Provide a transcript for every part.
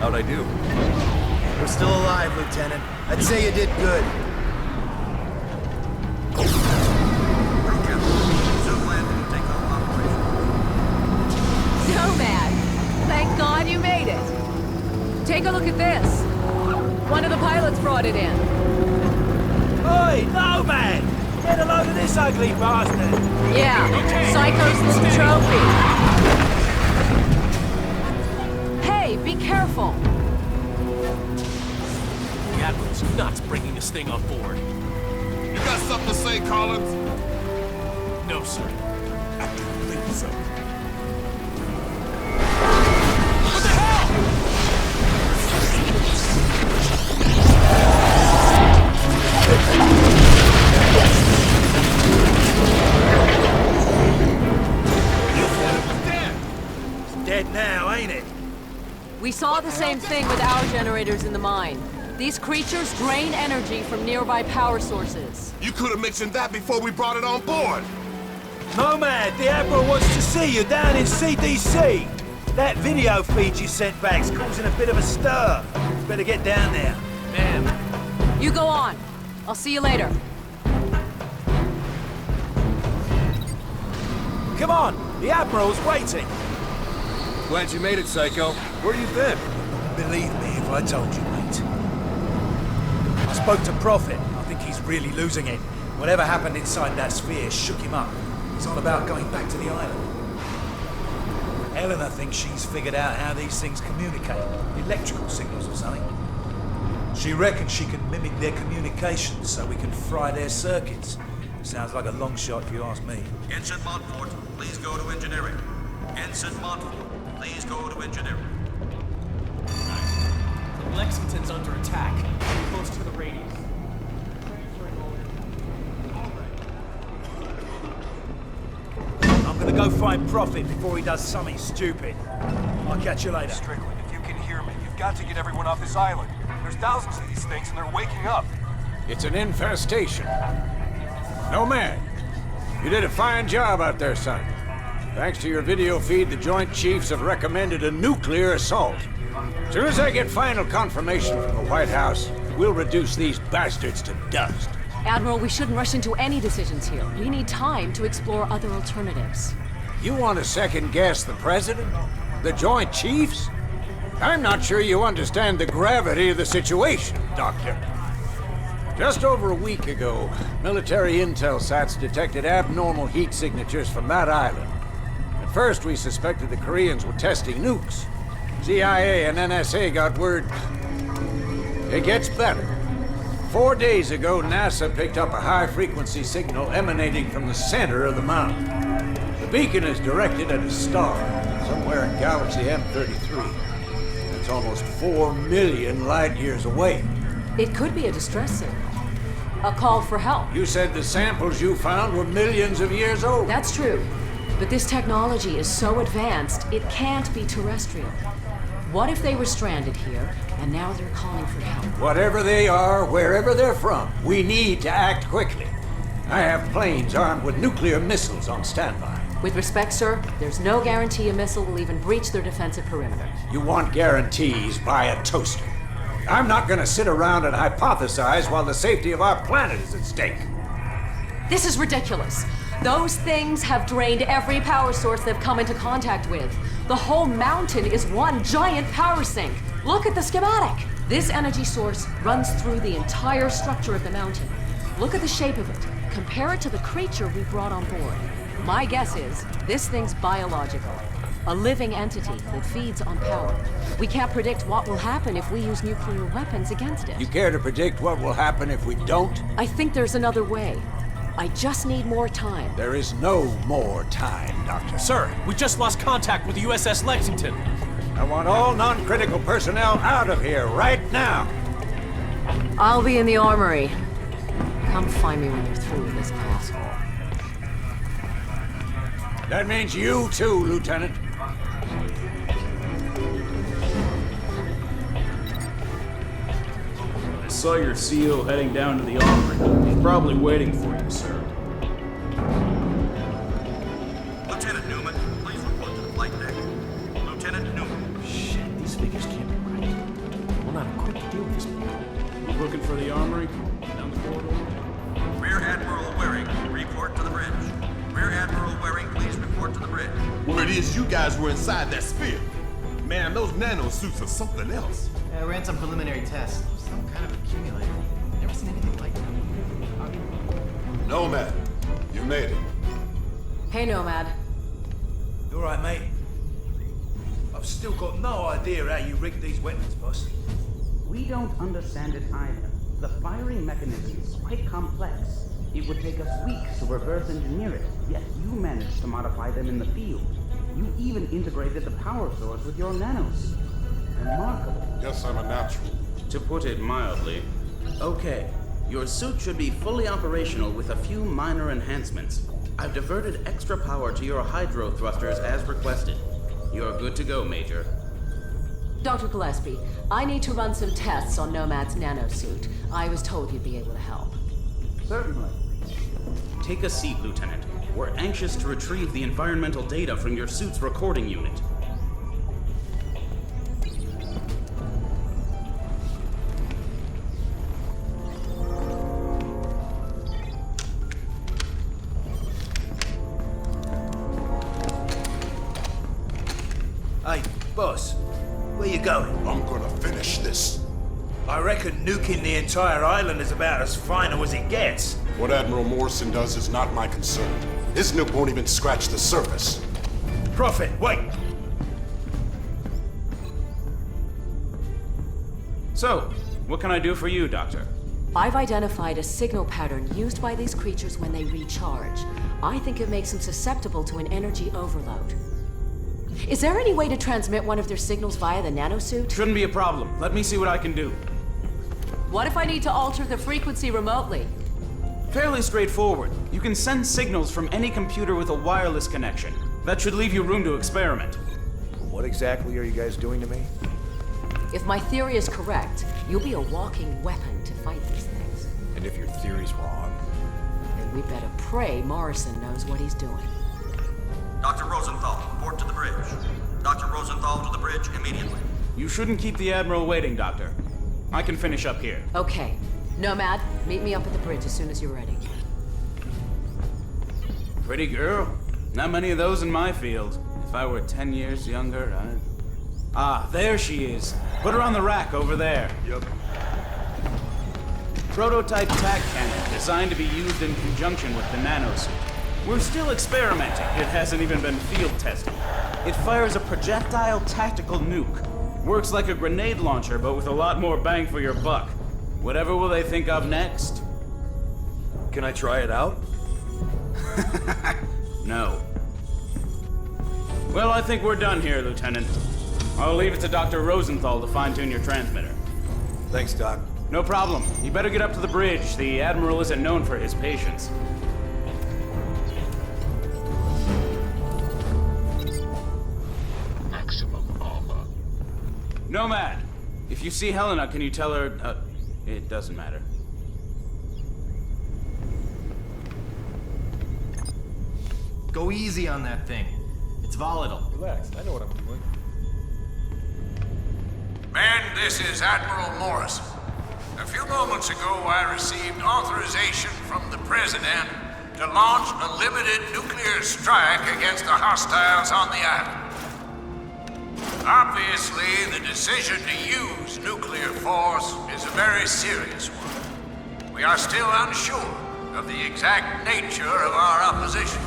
How'd I do? We're still alive, Lieutenant. I'd say you did good. Nomad! Thank God you made it! Take a look at this. One of the pilots brought it in. Oi, Nomad! Get a load of this ugly bastard! Yeah, Psycho's little trophy. Hey, be careful! The Admiral's nuts bringing this thing on board. You got something to say, Collins? No, sir. I didn't think so. What the hell? You said it was dead! It's dead now, ain't it? We saw the same thing with our generators in the mine. These creatures drain energy from nearby power sources. You could have mentioned that before we brought it on board. Nomad, the Admiral wants to see you down in CDC. That video feed you sent back's causing a bit of a stir. Better get down there. Man, You go on. I'll see you later. Come on, the Admiral's waiting. Glad you made it, Psycho. Where you been? Believe me if I told you, mate. I spoke to Prophet. I think he's really losing it. Whatever happened inside that sphere shook him up. He's all about going back to the island. Eleanor thinks she's figured out how these things communicate. Electrical signals or something. She reckons she can mimic their communications so we can fry their circuits. Sounds like a long shot if you ask me. Ensign Montfort, please go to engineering. Ensign Montfort, please go to engineering. Lexington's under attack. Close to the radius. I'm gonna go find Prophet before he does something stupid. I'll catch you later. Strickland, if you can hear me, you've got to get everyone off this island. There's thousands of these things and they're waking up. It's an infestation. No man. You did a fine job out there, son. Thanks to your video feed, the Joint Chiefs have recommended a nuclear assault. As soon as I get final confirmation from the White House, we'll reduce these bastards to dust. Admiral, we shouldn't rush into any decisions here. We need time to explore other alternatives. You want to second-guess the President? The Joint Chiefs? I'm not sure you understand the gravity of the situation, Doctor. Just over a week ago, military intel sats detected abnormal heat signatures from that island. At first, we suspected the Koreans were testing nukes. CIA and NSA got word. It gets better. 4 days ago, NASA picked up a high-frequency signal emanating from the center of the mountain. The beacon is directed at a star, somewhere in galaxy M33. It's almost 4 million light-years away. It could be a distress signal. A call for help. You said the samples you found were millions of years old. That's true. But this technology is so advanced, it can't be terrestrial. What if they were stranded here, and now they're calling for help? Whatever they are, wherever they're from, we need to act quickly. I have planes armed with nuclear missiles on standby. With respect, sir, there's no guarantee a missile will even breach their defensive perimeter. You want guarantees, buy a toaster. I'm not gonna sit around and hypothesize while the safety of our planet is at stake. This is ridiculous. Those things have drained every power source they've come into contact with. The whole mountain is one giant power sink. Look at the schematic. This energy source runs through the entire structure of the mountain. Look at the shape of it. Compare it to the creature we brought on board. My guess is this thing's biological. A living entity that feeds on power. We can't predict what will happen if we use nuclear weapons against it. You care to predict what will happen if we don't? I think there's another way. I just need more time. There is no more time, Doctor. sir, we just lost contact with the USS Lexington. I want all non-critical personnel out of here right now. I'll be in the armory. Come find me when you're through with this asshole. That means you too, Lieutenant. I saw your CO heading down to the armory. He's probably waiting for you, sir. Lieutenant Newman, please report to the flight deck. Lieutenant Newman. Shit, these figures can't be right. you guys were inside that sphere. Man, those nano suits are something else. I ran some preliminary tests. Some kind of accumulator. Never seen anything like it. Nomad, you made it. Hey, Nomad. You alright, mate? I've still got no idea how you rigged these weapons, boss. We don't understand it either. The firing mechanism is quite complex. It would take us weeks to reverse engineer it, yet you managed to modify them in the field. You even integrated the power source with your nanos. Remarkable. Guess I'm a natural. To put it mildly. Okay, your suit should be fully operational with a few minor enhancements. I've diverted extra power to your hydro thrusters as requested. You're good to go, Major. Dr. Gillespie, I need to run some tests on Nomad's nanosuit. I was told you'd be able to help. Certainly. Take a seat, Lieutenant. We're anxious to retrieve the environmental data from your suit's recording unit. Hey, boss, where you going? I'm gonna finish this. I reckon nuking the entire island is about as final as it gets. What Admiral Morrison does is not my concern. His nuke won't even scratch the surface. Prophet, wait! So, what can I do for you, Doctor? I've identified a signal pattern used by these creatures when they recharge. I think it makes them susceptible to an energy overload. Is there any way to transmit one of their signals via the nanosuit? Shouldn't be a problem. Let me see what I can do. What if I need to alter the frequency remotely? Fairly straightforward. You can send signals from any computer with a wireless connection. That should leave you room to experiment. What exactly are you guys doing to me? If my theory is correct, you'll be a walking weapon to fight these things. And if your theory's wrong? Then we better pray Morrison knows what he's doing. Dr. Rosenthal, report to the bridge. Dr. Rosenthal to the bridge immediately. You shouldn't keep the Admiral waiting, Doctor. I can finish up here. Okay. Nomad, meet me up at the bridge as soon as you're ready. Pretty girl. Not many of those in my field. If I were 10 years younger, I'd... Ah, there she is. Put her on the rack over there. Yep. Prototype tac cannon designed to be used in conjunction with the nanosuit. We're still experimenting. It hasn't even been field tested. It fires a projectile tactical nuke. Works like a grenade launcher, but with a lot more bang for your buck. Whatever will they think of next? Can I try it out? No. Well, I think we're done here, Lieutenant. I'll leave it to Dr. Rosenthal to fine-tune your transmitter. Thanks, Doc. No problem. You better get up to the bridge. The Admiral isn't known for his patience. Maximum armor. Nomad! If you see Helena, can you tell her... it doesn't matter. Go easy on that thing. It's volatile. Relax, I know what I'm doing. Men, this is Admiral Morrison. A few moments ago, I received authorization from the President to launch a limited nuclear strike against the hostiles on the island. Obviously, the decision to use nuclear force is a very serious one. We are still unsure of the exact nature of our opposition.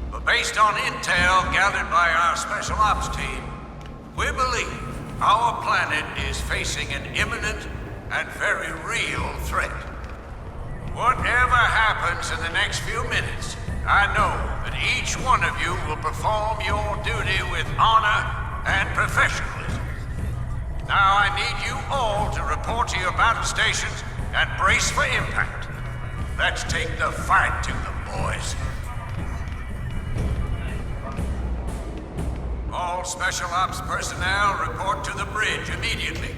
But based on intel gathered by our Special Ops team, we believe our planet is facing an imminent and very real threat. Whatever happens in the next few minutes, I know that each one of you will perform your duty with honor and professionalism. Now I need you all to report to your battle stations and brace for impact. Let's take the fight to them, boys. All Special Ops personnel report to the bridge immediately.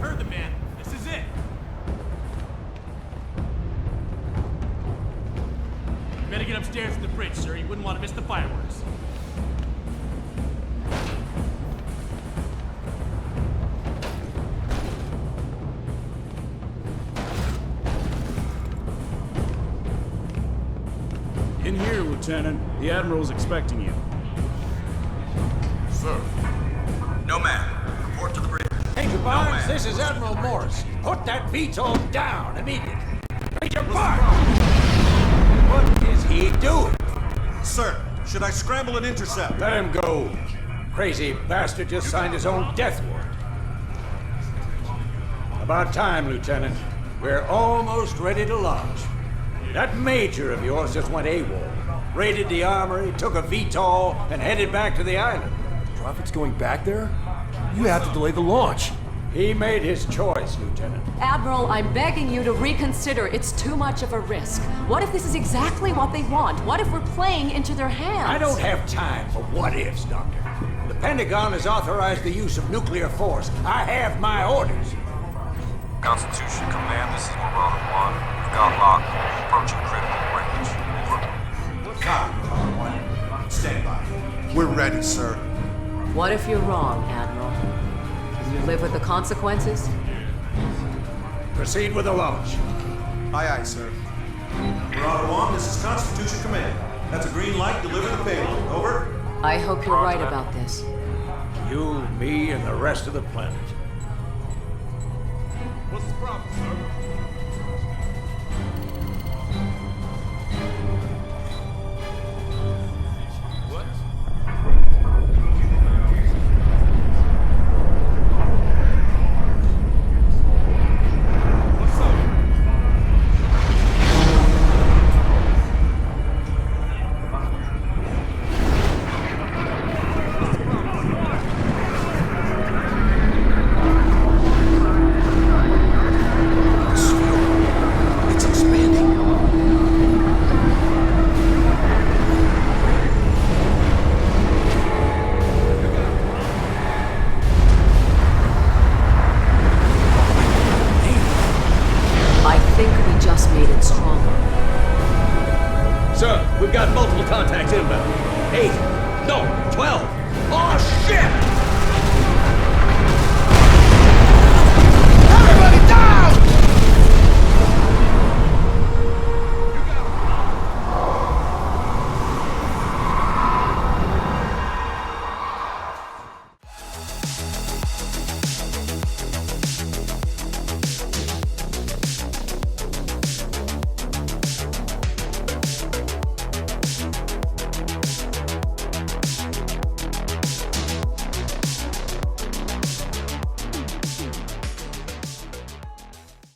Heard the man. This is it. Better get upstairs to the bridge, sir. You wouldn't want to miss the fireworks. In here, Lieutenant. The Admiral's expecting you. Sir. No man. Report to the bridge. Major Barnes, this is Admiral Morris. Put that VTOL down immediately. Major Barnes! What is he doing? Sir, should I scramble and intercept? Let him go. Crazy bastard just signed his own death warrant. About time, Lieutenant. We're almost ready to launch. That major of yours just went AWOL. Raided the armory, took a VTOL, and headed back to the island. Prophet's going back there? You have to delay the launch. He made his choice, Lieutenant. Admiral, I'm begging you to reconsider. It's too much of a risk. What if this is exactly what they want? What if we're playing into their hands? I don't have time for what-ifs, Doctor. The Pentagon has authorized the use of nuclear force. I have my orders. Constitution Command, this is Marauder 1. We've got lock. Approaching critical range. Over. Copy, Marauder 1. Stand by. We're ready, sir. What if you're wrong, Admiral? Can you live with the consequences? Proceed with the launch. Aye, aye, sir. Marauder 1, this is Constitution Command. That's a green light. Deliver the payload. Over. I hope you're right about this. You, me, and the rest of the planet. What's the problem, sir? Sir, we've got multiple contacts inbound. 8, no, 12.